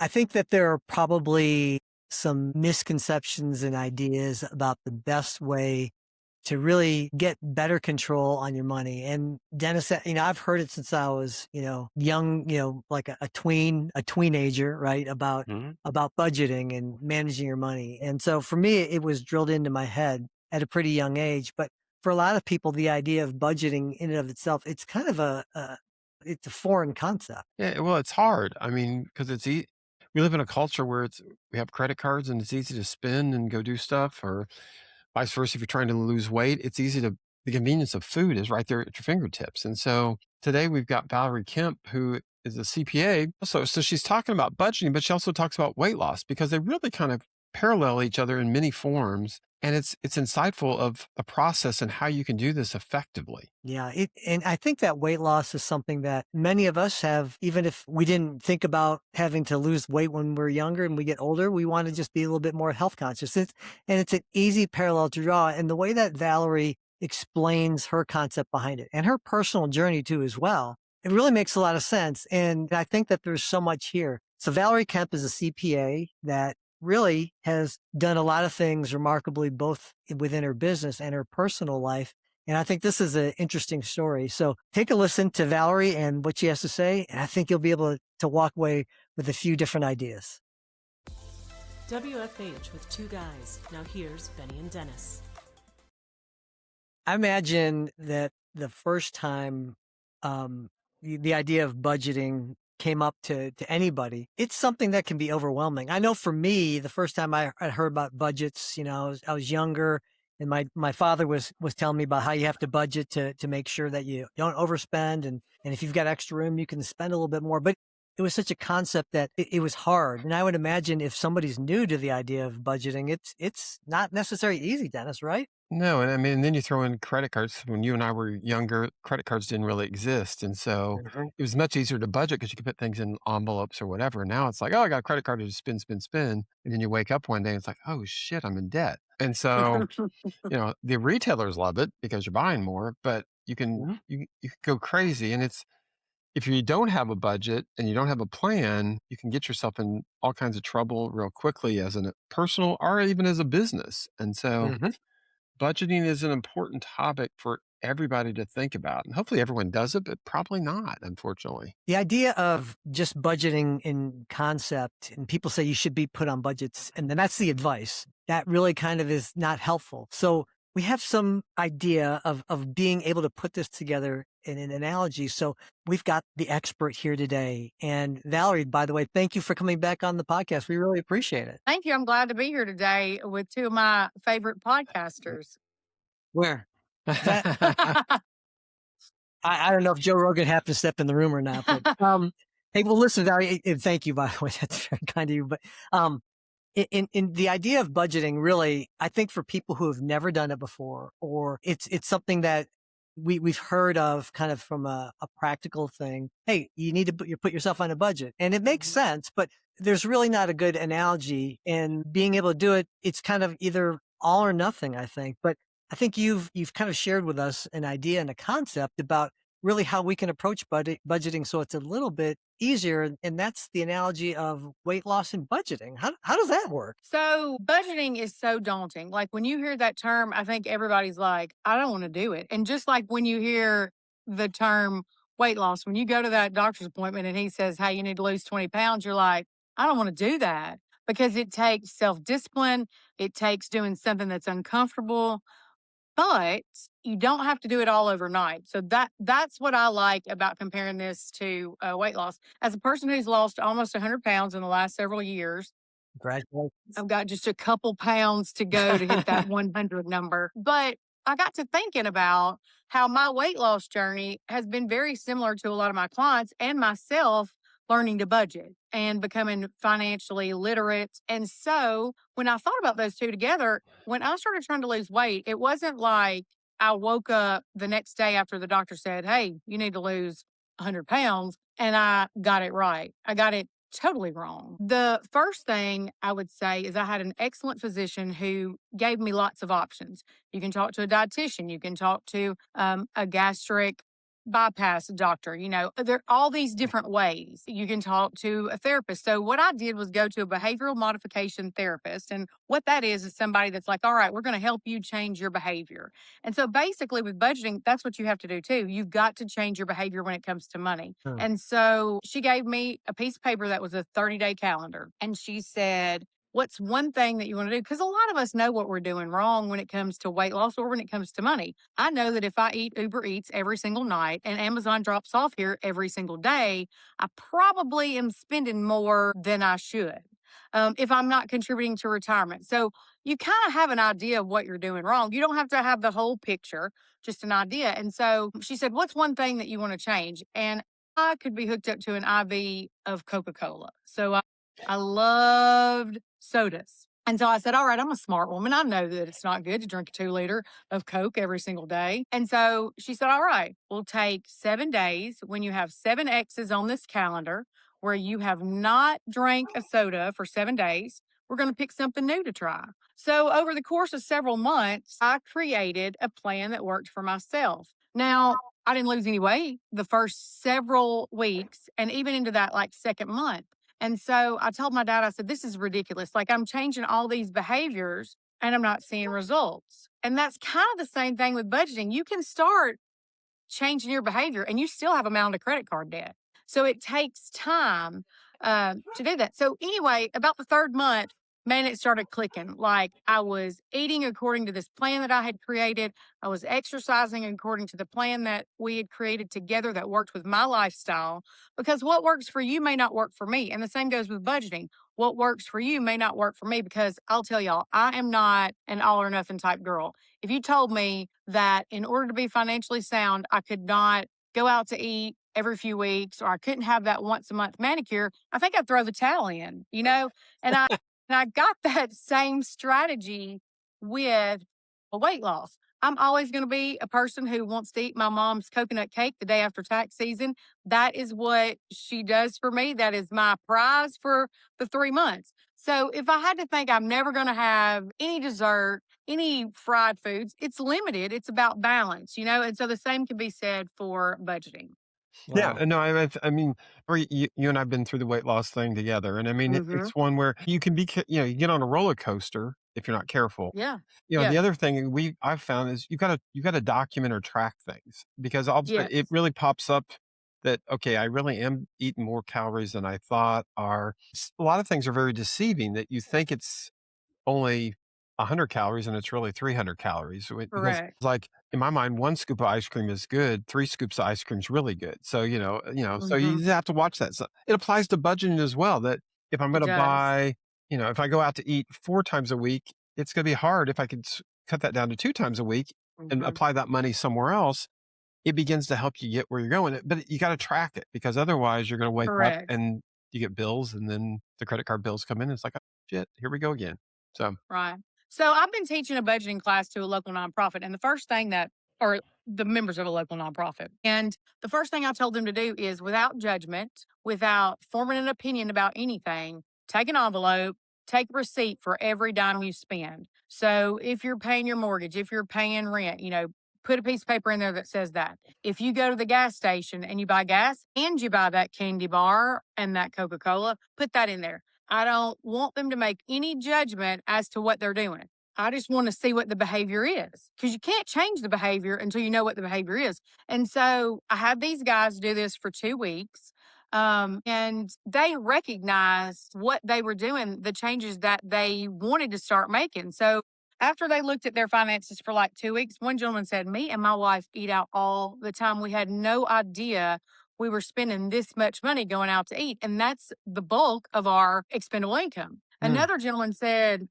I think that there are probably some misconceptions and ideas about the best way to really get better control on your money. And Dennis, I've heard it since I was, young, like a teenager, right? Mhm. About budgeting and managing your money. And so for me, it was drilled into my head at a pretty young age. But for a lot of people, the idea of budgeting in and of itself, it's kind of it's a foreign concept. Yeah, well, it's hard. I mean, because we live in a culture where we have credit cards and it's easy to spend and go do stuff, or vice versa. If you're trying to lose weight, the convenience of food is right there at your fingertips. And so today we've got Valerie Kemp, who is a CPA. So she's talking about budgeting, but she also talks about weight loss because they really kind of parallel each other in many forms. And it's insightful of a process and how you can do this effectively. Yeah, and I think that weight loss is something that many of us have, even if we didn't think about having to lose weight when we're younger and we get older, we want to just be a little bit more health conscious. And it's an easy parallel to draw. And the way that Valerie explains her concept behind it and her personal journey too, as well, it really makes a lot of sense. And I think that there's so much here. So Valerie Kemp is a CPA that really has done a lot of things remarkably, both within her business and her personal life. And I think this is an interesting story. So take a listen to Valerie and what she has to say. And I think you'll be able to walk away with a few different ideas. WFH with two guys. Now here's Benny and Dennis. I imagine that the first time the idea of budgeting came up to anybody, it's something that can be overwhelming. I know for me, the first time I heard about budgets, I was younger, and my father was telling me about how you have to budget to make sure that you don't overspend, and if you've got extra room, you can spend a little bit more. But it was such a concept that it was hard. And I would imagine if somebody's new to the idea of budgeting, it's not necessarily easy, Dennis, right? No, and I mean, then you throw in credit cards. When you and I were younger, credit cards didn't really exist, and so Mhm. it was much easier to budget because you could put things in envelopes or whatever. Now it's like, "Oh, I got a credit card to just spend, spend, spend," and then you wake up one day and it's like, "Oh shit, I'm in debt." And so, the retailers love it because you're buying more, but Mhm. you can go crazy, and it's if you don't have a budget and you don't have a plan, you can get yourself in all kinds of trouble real quickly as a personal or even as a business. And so Mhm. budgeting is an important topic for everybody to think about, and hopefully everyone does it, but probably not, unfortunately. The idea of just budgeting in concept, and people say you should be put on budgets, and then that's the advice. That really kind of is not helpful. So we have some idea of being able to put this together in an analogy. So we've got the expert here today. And Valerie, by the way, thank you for coming back on the podcast. We really appreciate it. Thank you. I'm glad to be here today with two of my favorite podcasters. Where? That I don't know if Joe Rogan happened to step in the room or not, but hey, well, listen, Valerie, and thank you, by the way. That's very kind of you. But um, in the idea of budgeting, really, I think for people who have never done it before, or it's something that we've heard of kind of from a practical thing. Hey, you need to put yourself on a budget, and it makes sense, but there's really not a good analogy. And being able to do it, it's kind of either all or nothing, I think. But I think you've kind of shared with us an idea and a concept about really how we can approach budgeting so it's a little bit easier. And that's the analogy of weight loss and budgeting. How does that work? So, budgeting is so daunting. Like when you hear that term, I think everybody's like, I don't want to do it. And just like when you hear the term weight loss, when you go to that doctor's appointment and he says, hey, you need to lose 20 pounds, you're like, I don't want to do that because it takes self discipline. It takes doing something that's uncomfortable. But you don't have to do it all overnight. So that's what I like about comparing this to weight loss. As a person who's lost almost 100 pounds in the last several years, Congratulations. I've got just a couple pounds to go to hit that 100 number. But I got to thinking about how my weight loss journey has been very similar to a lot of my clients and myself learning to budget and becoming financially literate. And so when I thought about those two together, when I started trying to lose weight, it wasn't like I woke up the next day after the doctor said, hey, you need to lose 100 pounds. And I got it right. I got it totally wrong. The first thing I would say is I had an excellent physician who gave me lots of options. You can talk to a dietitian, you can talk to a gastric bypass a doctor. There are all these different ways you can talk to a therapist. So what I did was go to a behavioral modification therapist. And what that is somebody that's like, all right, we're going to help you change your behavior. And so basically with budgeting, that's what you have to do too. You've got to change your behavior when it comes to money. Sure. And so she gave me a piece of paper that was a 30-day calendar. And she said, what's one thing that you want to do? Because a lot of us know what we're doing wrong when it comes to weight loss or when it comes to money. I know that if I eat Uber Eats every single night and Amazon drops off here every single day, I probably am spending more than I should if I'm not contributing to retirement. So you kind of have an idea of what you're doing wrong. You don't have to have the whole picture, just an idea. And so she said, what's one thing that you want to change? And I could be hooked up to an IV of Coca-Cola. So I loved sodas. And so I said, all right, I'm a smart woman. I know that it's not good to drink a 2 liter of Coke every single day. And so she said, all right, we'll take 7 days when you have 7 X's on this calendar where you have not drank a soda for 7 days. We're going to pick something new to try. So over the course of several months, I created a plan that worked for myself. Now, I didn't lose any weight the first several weeks and even into that like second month. And so I told my dad, I said, this is ridiculous. Like I'm changing all these behaviors and I'm not seeing results. And that's kind of the same thing with budgeting. You can start changing your behavior and you still have a mountain of credit card debt. So it takes time to do that. So anyway, about the third month, man, it started clicking. Like I was eating according to this plan that I had created. I was exercising according to the plan that we had created together that worked with my lifestyle. Because what works for you may not work for me. And the same goes with budgeting. What works for you may not work for me because I'll tell y'all, I am not an all or nothing type girl. If you told me that in order to be financially sound, I could not go out to eat every few weeks or I couldn't have that once a month manicure, I think I'd throw the towel in, And I got that same strategy with a weight loss. I'm always going to be a person who wants to eat my mom's coconut cake the day after tax season. That is what she does for me. That is my prize for the 3 months. So if I had to think I'm never going to have any dessert, any fried foods, it's limited. It's about balance, And so the same can be said for budgeting. Yeah, Wow. no, I mean, you and I've been through the weight loss thing together, and I mean, Hmm. it's one where you can be, you get on a roller coaster if you're not careful. Yeah. The Yeah. other thing I've found is you gotta document or track things because all of a sudden it Yes. really pops up that, okay, I really am eating more calories than I thought. A lot of things are very deceiving that you think it's only 100 calories and it's really 300 calories because Correct. it's like in my mind 1 scoop of ice cream is good, 3 scoops of ice cream is really good. So so you Hmm. just have to watch that. So it applies to budgeting as well, that if I'm It going to does. buy, if I go out to eat 4 times a week, it's going to be hard. If I could cut that down to 2 times a week and Hmm. apply that money somewhere else, it begins to help you get where you're going. But you got to track it because otherwise you're going to wake up Correct. and you get bills and then the credit card bills come in. And it's like, oh, shit, here we go again. So Right. So I've been teaching a budgeting class to a local nonprofit, and the first thing or the members of a local nonprofit, and the first thing I told them to do is without judgment, without forming an opinion about anything, take an envelope, take a receipt for every dime you spend. So if you're paying your mortgage, if you're paying rent, put a piece of paper in there that says that. If you go to the gas station and you buy gas and you buy that candy bar and that Coca Cola, put that in there. I don't want them to make any judgment as to what they're doing. I just want to see what the behavior is because you can't change the behavior until you know what the behavior is. And so I had these guys do this for 2 weeks. And they recognized what they were doing, the changes that they wanted to start making. So after they looked at their finances for like 2 weeks, one gentleman said, me and my wife eat out all the time. We had no idea we were spending this much money going out to eat. And that's the bulk of our expendable income. mm. Another gentleman said,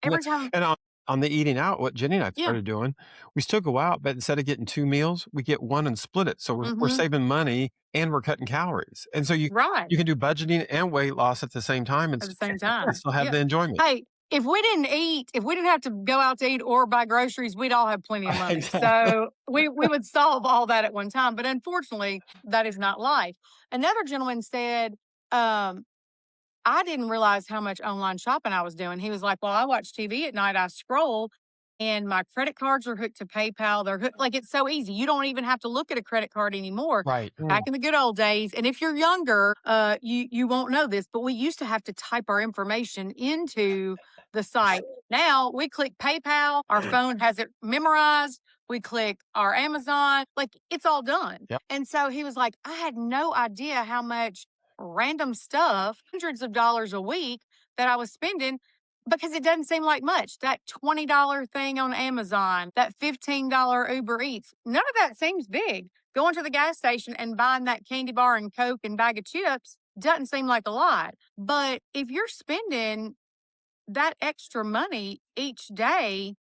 Yeah, every time, and on the eating out, what Jenny and I yeah, started doing, we still go out, but instead of getting 2 meals, we get 1 and split it. So we're hmm, saving money and we're cutting calories. And so right, you can do budgeting and weight loss at the same time and at the s same and time. still have Yeah. the enjoyment. Hey, if we didn't have to go out to eat or buy groceries, we'd all have plenty of money. Exactly. So we would solve all that at one time. But unfortunately, that is not life. Another gentleman said, um, I didn't realize how much online shopping I was doing. He was like, well, I watch TV at night, I scroll, and my credit cards are hooked to PayPal. They're hooked, like, it's so easy. You don't even have to look at a credit card anymore. Right. Back in the good old days, and if you're younger, you won't know this, but we used to have to type our information into the site. Now we click PayPal, our phone has it memorized. We click our Amazon, like, it's all done. Yep. And so he was like, I had no idea how much random stuff, hundreds of dollars a week that I was spending because it doesn't seem like much. That $20 thing on Amazon, that $15 Uber Eats, none of that seems big. Going to the gas station and buying that candy bar and Coke and bag of chips doesn't seem like a lot. But if you're spending that extra money each day,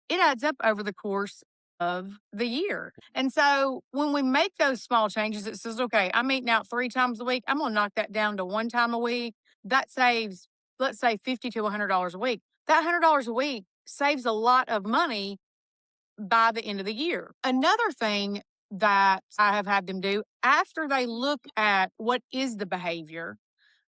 it adds up over the course of the year. And so when we make those small changes, it says, okay, I'm eating out 3 times a week. I'm going to knock that down to 1 time a week. That saves, let's say, $50 to $100 a week. That $100 a week saves a lot of money by the end of the year. Another thing that I have had them do after they look at what is the behavior,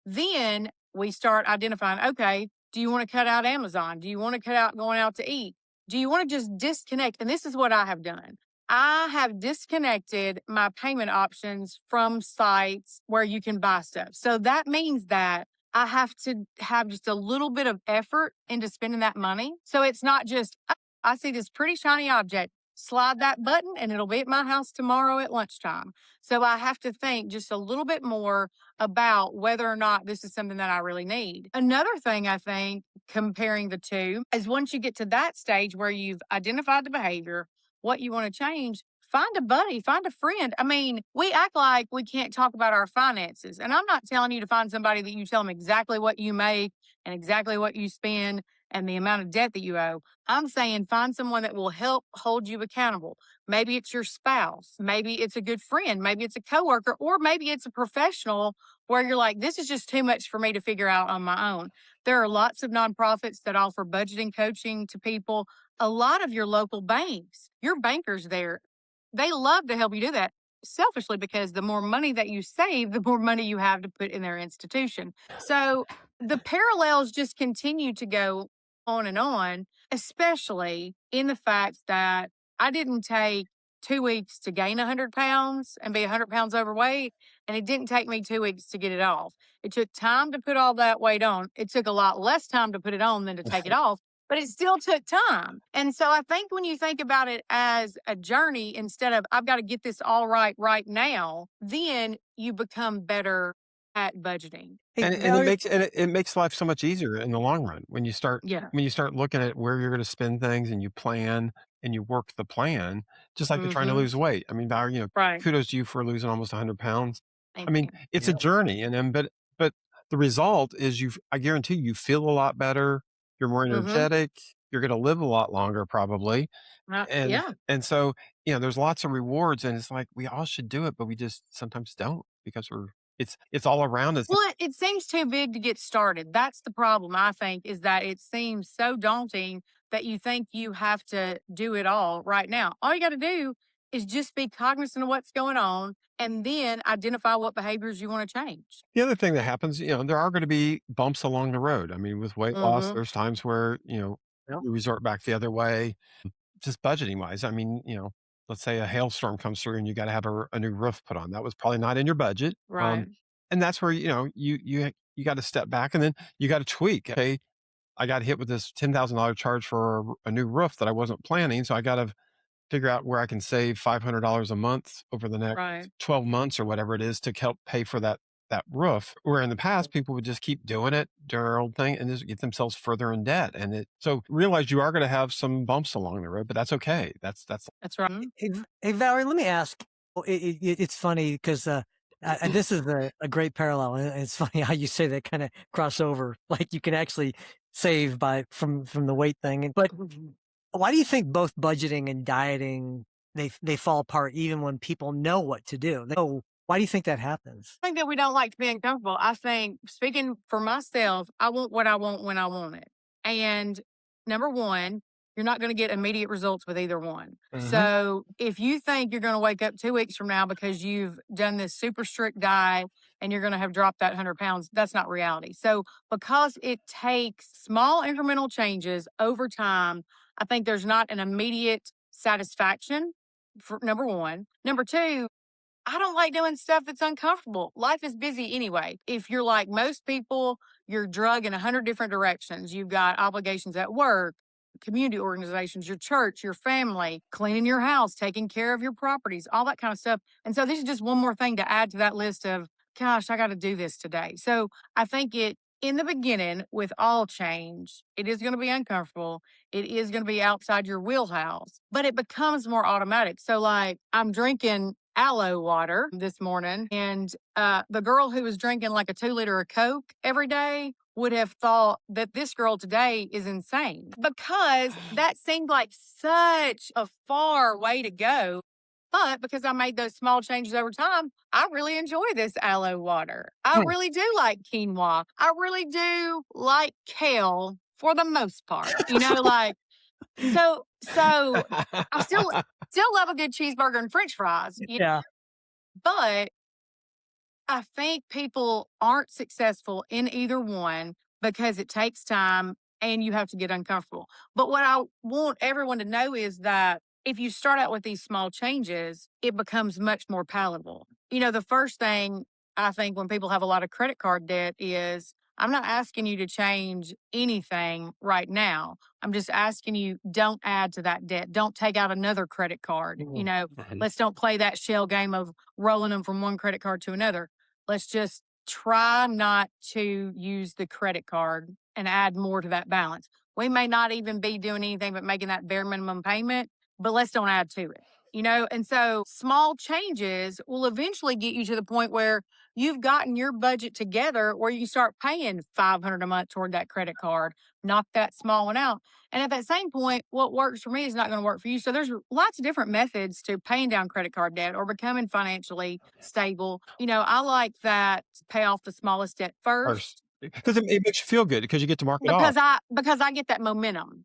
then we start identifying, okay, do you want to cut out Amazon? Do you want to cut out going out to eat? Do you want to just disconnect? And this is what I have done. I have disconnected my payment options from sites where you can buy stuff. So that means that I have to have just a little bit of effort into spending that money. So it's not just, "Oh, I see this pretty shiny object, slide that button and it'll be at my house tomorrow at lunchtime." So I have to think just a little bit more about whether or not this is something that I really need. Another thing I think, comparing the two, is once you get to that stage where you've identified the behavior, what you want to change, find a buddy, find a friend. I mean, we act like we can't talk about our finances. And I'm not telling you to find somebody that you tell them exactly what you make and exactly what you spend and the amount of debt that you owe. I'm saying find someone that will help hold you accountable. Maybe it's your spouse, maybe it's a good friend, maybe it's a coworker, or maybe it's a professional where you're like, this is just too much for me to figure out on my own. There are lots of nonprofits that offer budgeting coaching to people. A lot of your local banks, your bankers there, they love to help you do that selfishly because the more money that you save, the more money you have to put in their institution. So the parallels just continue to go on, especially in the fact that I didn't take 2 weeks to gain 100 pounds and be 100 pounds overweight. And it didn't take me 2 weeks to get it off. It took time to put all that weight on. It took a lot less time to put it on than to take it off, but it still took time. And so I think when you think about it as a journey instead of I've got to get this all right now, then you become better at budgeting. Hey, And it Valerie, makes it makes life so much easier in the long run when you start Yeah. looking at where you're going to spend things and you plan and you work the plan, just like you're trying to Mm-hmm. lose weight. I mean, Valerie, Right. kudos to you for losing almost 100 pounds. I Thank mean, you. it's a yeah. journey, and then but the result is I guarantee you feel a lot better. You're more Mm-hmm. energetic. You're going to live a lot longer, probably, and Yeah. so there's lots of rewards, and it's like we all should do it, but we just sometimes don't because it's all around us. Well, it seems too big to get started. That's the problem, I think, is that it seems so daunting that you think you have to do it all right now. All you got to do is just be cognizant of what's going on and then identify what behaviors you want to change. The other thing that happens, there are going to be bumps along the road. I mean, with weight loss, Mm-hmm. there's times where Yep. you resort back the other way. Just budgeting wise, I mean, let's say a hailstorm comes through and you got to have a new roof put on. That was probably not in your budget. Right. And that's where you got to step back and then you got to tweak. Okay, I got hit with this $10,000 charge for a new roof that I wasn't planning, so I got to figure out where I can save $500 a month over the next Right. 12 months or whatever it is to help pay for that roof. Where in the past people would just keep doing it, doing their old thing, and just get themselves further in debt. So realize you are going to have some bumps along the road, but that's okay. That's That's right. Hey, Valerie, let me ask. It's funny because this is a great parallel. And it's funny how you say that kind of crossover. Like you can actually save from the weight thing. But why do you think both budgeting and dieting they fall apart even when people know what to do? Why do you think that happens? I think that we don't like to be uncomfortable. I think, speaking for myself, I want what I want when I want it. And number one, you're not going to get immediate results with either one. Mhm. So if you think you're going to wake up 2 weeks from now because you've done this super strict diet and you're going to have dropped that 100 pounds, that's not reality. So because it takes small incremental changes over time, I think there's not an immediate satisfaction for number one. Number two, I don't like doing stuff that's uncomfortable. Life is busy anyway. If you're like most people, you're drug in 100 different directions. You've got obligations at work, community organizations, your church, your family, cleaning your house, taking care of your properties, all that kind of stuff. And so this is just one more thing to add to that list of, gosh, I got to do this today. So I think in the beginning, with all change, it is going to be uncomfortable. It is going to be outside your wheelhouse, but it becomes more automatic. So, like, I'm drinking aloe water this morning, and the girl who was drinking like a 2 liter of Coke every day would have thought that this girl today is insane because that seemed like such a far way to go. But because I made those small changes over time, I really enjoy this aloe water. I Hmm. really do like quinoa. I really do like kale for the most part. Like so I still love a good cheeseburger and french fries. Yeah. But I think people aren't successful in either one because it takes time and you have to get uncomfortable. But what I want everyone to know is that if you start out with these small changes, it becomes much more palatable. The first thing I think when people have a lot of credit card debt is I'm not asking you to change anything right now. I'm just asking you, don't add to that debt. Don't take out another credit card. Mhm. Let's don't play that shell game of rolling them from one credit card to another. Let's just try not to use the credit card and add more to that balance. We may not even be doing anything but making that bare minimum payment, but let's don't add to it. And so small changes will eventually get you to the point where you've gotten your budget together where you start paying $500 a month toward that credit card, knock that small one out. And at that same point, what works for me is not going to work for you. So there's lots of different methods to paying down credit card debt or becoming financially stable. I like that pay off the smallest debt First, first because it makes you feel good because you get to mark it off. because I get that momentum.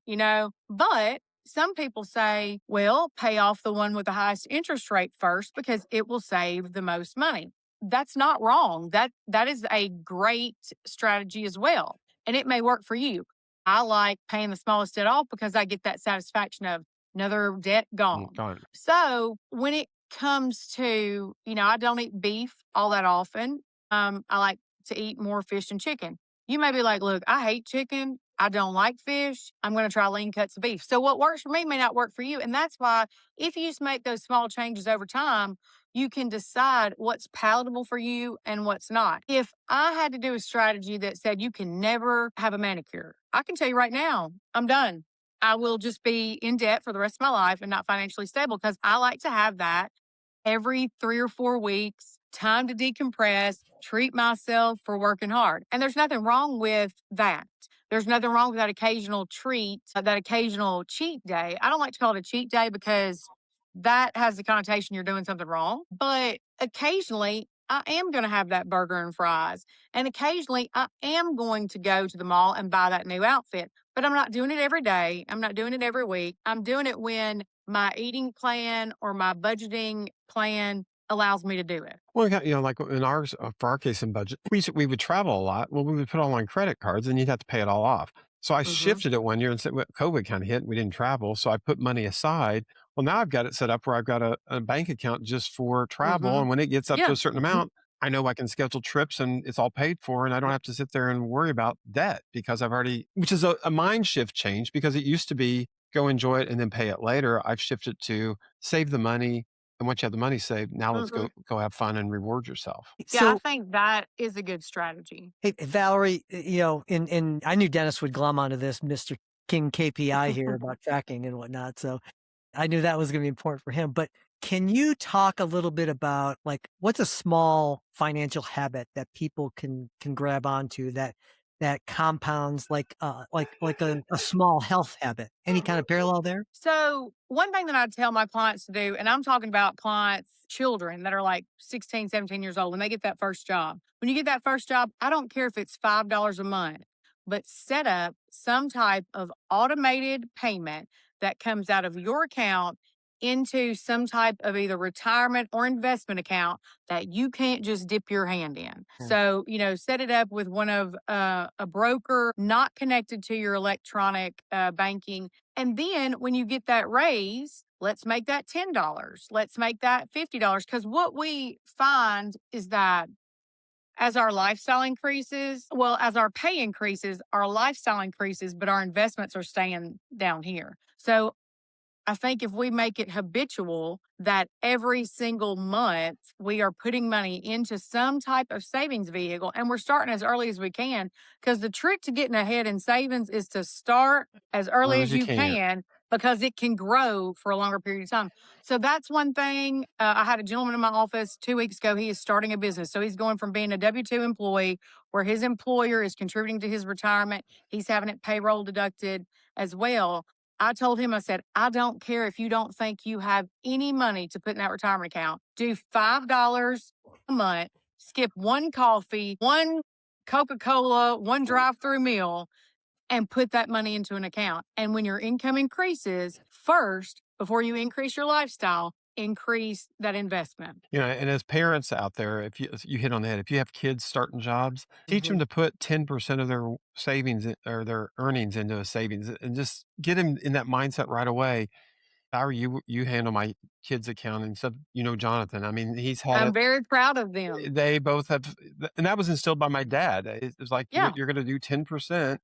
But some people say, well, pay off the one with the highest interest rate first because it will save the most money. That's not wrong. That is a great strategy as well. And it may work for you. I like paying the smallest debt off because I get that satisfaction of another debt gone. Gone. So when it comes to, I don't eat beef all that often. I like to eat more fish and chicken. You may be like, look, I hate chicken. I don't like fish. I'm going to try lean cuts of beef. So what works for me may not work for you. And that's why if you just make those small changes over time, you can decide what's palatable for you and what's not. If I had to do a strategy that said you can never have a manicure, I can tell you right now, I'm done. I will just be in debt for the rest of my life and not financially stable because I like to have that every 3 or 4 weeks, time to decompress, treat myself for working hard. And there's nothing wrong with that. There's nothing wrong with that occasional treat, that occasional cheat day. I don't like to call it a cheat day because that has the connotation you're doing something wrong. But occasionally, I am going to have that burger and fries. And occasionally, I am going to go to the mall and buy that new outfit. But I'm not doing it every day. I'm not doing it every week. I'm doing it when my eating plan or my budgeting plan allows me to do it. Well, like in ours, for our case in budget, we would travel a lot. Well, we would put all on credit cards, and you'd have to pay it all off. So I Hmm. shifted it one year and said, well, COVID kind of hit, and we didn't travel, so I put money aside. Well, now I've got it set up where I've got a bank account just for travel, Hmm. and when it gets up to Yeah. a certain amount, I know I can schedule trips, and it's all paid for, and I don't have to sit there and worry about debt because I've already, which is a mind shift change because it used to be go enjoy it and then pay it later. I've shifted to save the money, and once you have the money saved, now let's Hmm. go have fun and reward yourself. Yeah, I So, think that is a good strategy. hey, Valerie, and I knew Dennis would glom onto this, Mr. King KPI here about tracking and whatnot. So I knew that was going to be important for him. But can you talk a little bit about like what's a small financial habit that people can grab onto that compounds like a small health habit? Any kind of parallel there? So, one thing that I tell my clients to do, and I'm talking about clients, children that are like 16, 17 years old, when they get that first job. When you get that first job, I don't care if it's $5 a month, but set up some type of automated payment that comes out of your account into some type of either retirement or investment account that you can't just dip your hand in. Yeah. So, set it up with one of a broker not connected to your electronic banking. And then when you get that raise, let's make that $10. Let's make that $50. Because what we find is that as our lifestyle increases, well, as our pay increases, our lifestyle increases, but our investments are staying down here. So I think if we make it habitual that every single month we are putting money into some type of savings vehicle, and we're starting as early as we can, because the trick to getting ahead in savings is to start as early Well, as as you you can. can because it can grow for a longer period of time. So that's one thing. I had a gentleman in my office 2 weeks ago. He is starting a business. So he's going from being a W 2 employee where his employer is contributing to his retirement, he's having it payroll deducted as well. I told him, I said, I don't care if you don't think you have any money to put in that retirement account. Do $5 a month, skip one coffee, one Coca-Cola, one drive-through meal, and put that money into an account. And when your income increases, first, before you increase your lifestyle, increase that investment. And as parents out there, if you hit on the head, if you have kids starting jobs, teach them Mhm. to put 10% of their savings or their earnings into a savings, and just get them in that mindset right away. If I were you, you handle my kids' accounting stuff. Jonathan. I mean, he's had I'm it. very proud of them. They both have, and that was instilled by my dad. It's like Yeah. you're going to do 10%.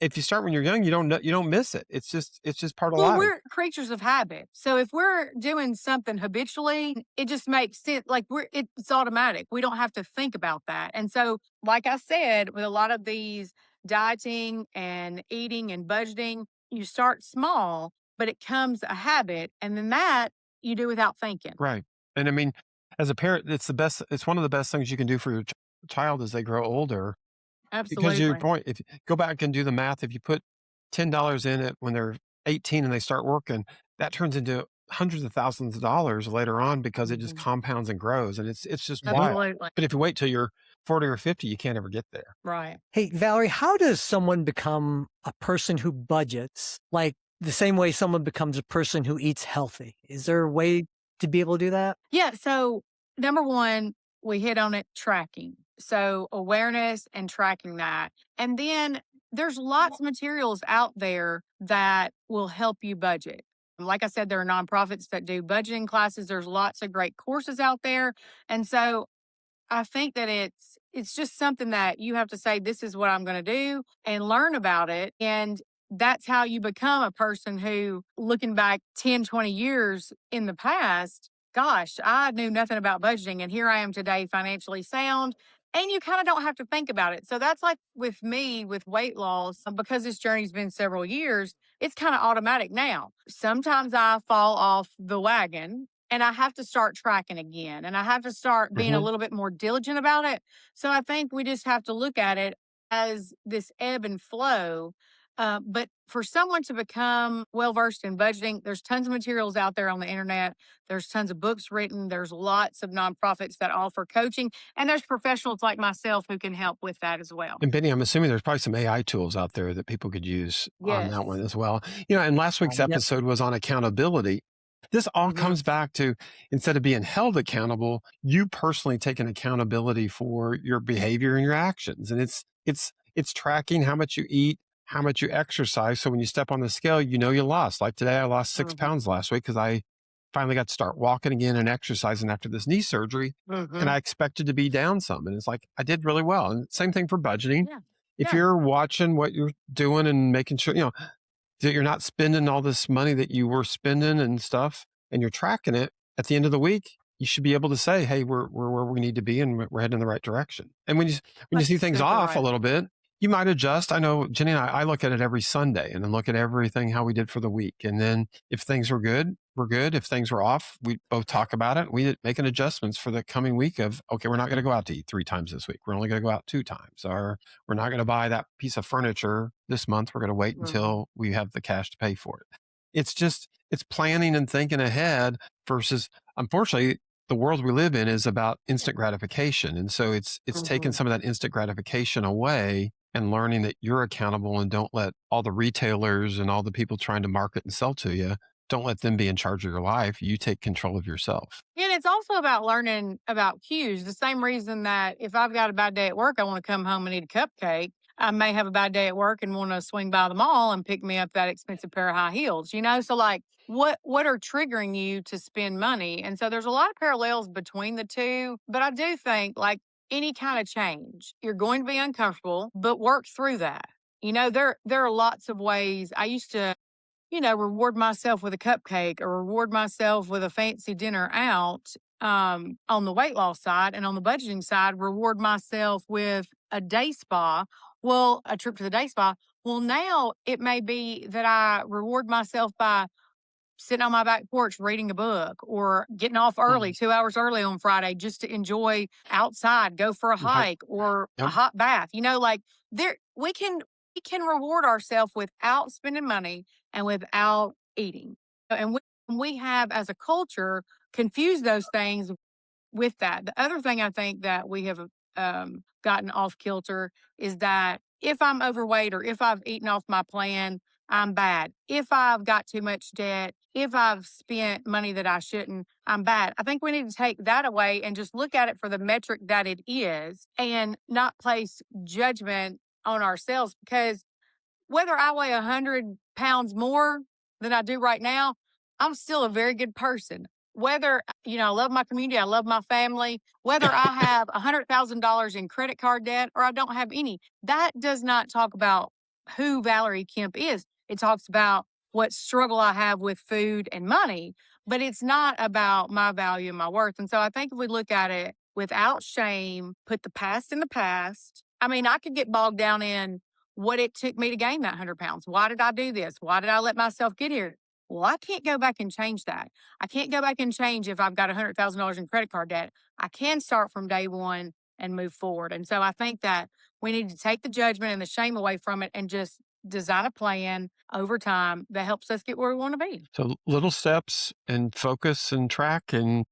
If you start when you're young, you don't miss it. It's just part of Well, life. we're creatures of habit. So if we're doing something habitually, it just makes sense. Like it's automatic. We don't have to think about that. And so, like I said, with a lot of these dieting and eating and budgeting, you start small, but it comes a habit. And then that you do without thinking. Right. And I mean, as a parent, it's one of the best things you can do for your child as they grow older. Because to your Absolutely. point, if you go back and do the math, if you put $10 in it when they're 18 and they start working, that turns into hundreds of thousands of dollars later on because it just Mhm. compounds and grows, and it's just wild. Absolutely. But if you wait till you're 40 or 50, you can't ever get there. Right. Hey, Valerie, how does someone become a person who budgets? Like the same way someone becomes a person who eats healthy. Is there a way to be able to do that? Yeah. So, number one, we hit on it tracking. So, awareness and tracking that. And then there's lots of materials out there that will help you budget. Like I said, there are nonprofits that do budgeting classes. There's lots of great courses out there. And so I think that it's just something that you have to say, this is what I'm going to do and learn about it. And that's how you become a person who, looking back 10, 20 years in the past, gosh, I knew nothing about budgeting. And here I am today, financially sound. And you kind of don't have to think about it. So that's like with me with weight loss, because this journey's been several years, it's kind of automatic now. Sometimes I fall off the wagon and I have to start tracking again, and I have to start being a Mhm. little bit more diligent about it. So I think we just have to look at it as this ebb and flow. But for someone to become well versed in budgeting, there's tons of materials out there on the internet. There's tons of books written. There's lots of nonprofits that offer coaching, and there's professionals like myself who can help with that as well. And Benny, I'm assuming there's probably some AI tools out there that people could use on that one Yes. as well. And last week's Yep. episode was on accountability. This all Mhm. comes back to, instead of being held accountable, you personally taking accountability for your behavior and your actions. And it's tracking how much you eat, how much you exercise. So when you step on the scale, you lost. Like today, I lost 6 pounds last week because I finally got to start walking again and exercising after this knee surgery. And I expected to be down some. And it's like, I did really well. And same thing for budgeting. Yeah. If Yeah. you're watching what you're doing and making sure, that you're not spending all this money that you were spending and stuff, and you're tracking it at the end of the week, you should be able to say, hey, we're where we need to be and we're heading in the right direction. And when you That's see things exactly off a right. little bit, you might adjust. I know Jenny and I look at it every Sunday and then look at everything, how we did for the week. And then if things were good, we're good. If things were off, we both talk about it. We make an adjustments for the coming week of, okay, we're not going to go out to eat 3 times this week. We're only going to go out 2 times. Or we're not going to buy that piece of furniture this month. We're going to wait until we have the cash to pay for it. It's planning and thinking ahead versus, unfortunately, the world we live in is about instant gratification. And so it's taking some of that instant gratification away and learning that you're accountable and don't let all the retailers and all the people trying to market and sell to you don't let them be in charge of your life. You take control of yourself. And it's also about learning about cues. The same reason that if I've got a bad day at work, I want to come home and eat a cupcake. I may have a bad day at work and want to swing by the mall and pick me up that expensive pair of high heels, So like what are triggering you to spend money? And so there's a lot of parallels between the two. But I do think like any kind of change, you're going to be uncomfortable, but work through that. There are lots of ways. I used to reward myself with a cupcake or reward myself with a fancy dinner out on the weight loss side. And on the budgeting side, reward myself with a day spa. Well, a trip to the day spa. Well, now it may be that I reward myself by sitting on my back porch reading a book or getting off early, 2 hours early on Friday, just to enjoy outside, go for a Right. hike or a Yep. hot bath. Like there we can reward ourselves without spending money and without eating. And we have as a culture confused those things with that. The other thing I think that we have gotten off kilter is that if I'm overweight or if I've eaten off my plan, I'm bad. If I've got too much debt, if I've spent money that I shouldn't, I'm bad. I think we need to take that away and just look at it for the metric that it is and not place judgment on ourselves, because whether I weigh 100 pounds more than I do right now, I'm still a very good person. Whether, I love my community, I love my family, whether I have $100,000 in credit card debt or I don't have any, that does not talk about who Valerie Kemp is. It talks about what struggle I have with food and money, but it's not about my value and my worth. And so I think if we look at it without shame, put the past in the past. I mean, I could get bogged down in what it took me to gain that 100 pounds. Why did I do this? Why did I let myself get here? Well, I can't go back and change that. I can't go back and change if I've got $100,000 in credit card debt. I can start from day one and move forward. And so I think that we need to take the judgment and the shame away from it and just design a plan over time that helps us get where we want to be. So little steps and focus and track and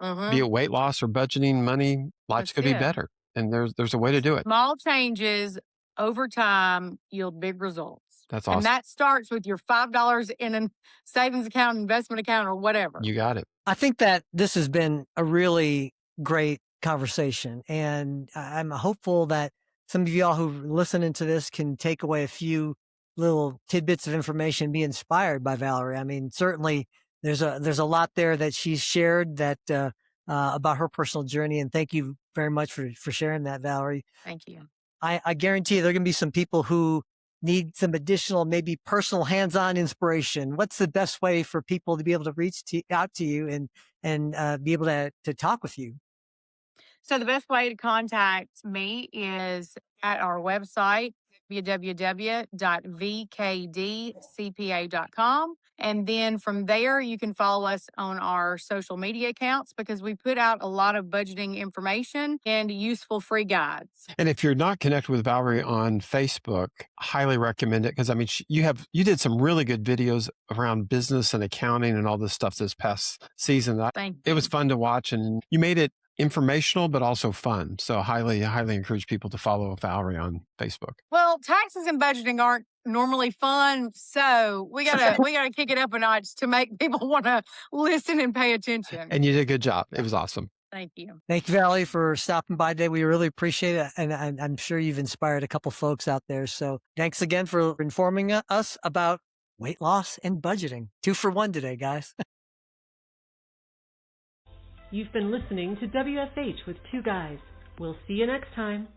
be it weight loss or budgeting money, life's That's going to be it. better. And there's a way to do it. Small changes over time yield big results. That's And awesome. that starts with your $5 in a savings account, investment account, or whatever. You got it. I think that this has been a really great conversation, and I'm hopeful that some of y'all who are listening to this can take away a few little tidbits of information, be inspired by Valerie. I mean, certainly there's a lot there that she's shared that about her personal journey, and thank you very much for sharing that, Valerie. Thank you. I guarantee you there are going to be some people who need some additional, maybe personal hands-on inspiration. What's the best way for people to be able to reach out to you and be able to talk with you? So the best way to contact me is at our website, www.vkdcpa.com. And then from there, you can follow us on our social media accounts because we put out a lot of budgeting information and useful free guides. And if you're not connected with Valerie on Facebook, highly recommend it because I mean, you did some really good videos around business and accounting and all this stuff this past season. Thank It you. was fun to watch, and you made it informational but also fun. So highly encourage people to follow Valerie on Facebook. Well, taxes and budgeting aren't normally fun, so we gotta kick it up a notch to make people want to listen and pay attention. And you did a good job. It was awesome. Thank you. Thank you, Valerie, for stopping by today. We really appreciate it, and I'm sure you've inspired a couple folks out there. So thanks again for informing us about weight loss and budgeting. 2 for 1 today, guys. You've been listening to WFH with Two Guys. We'll see you next time.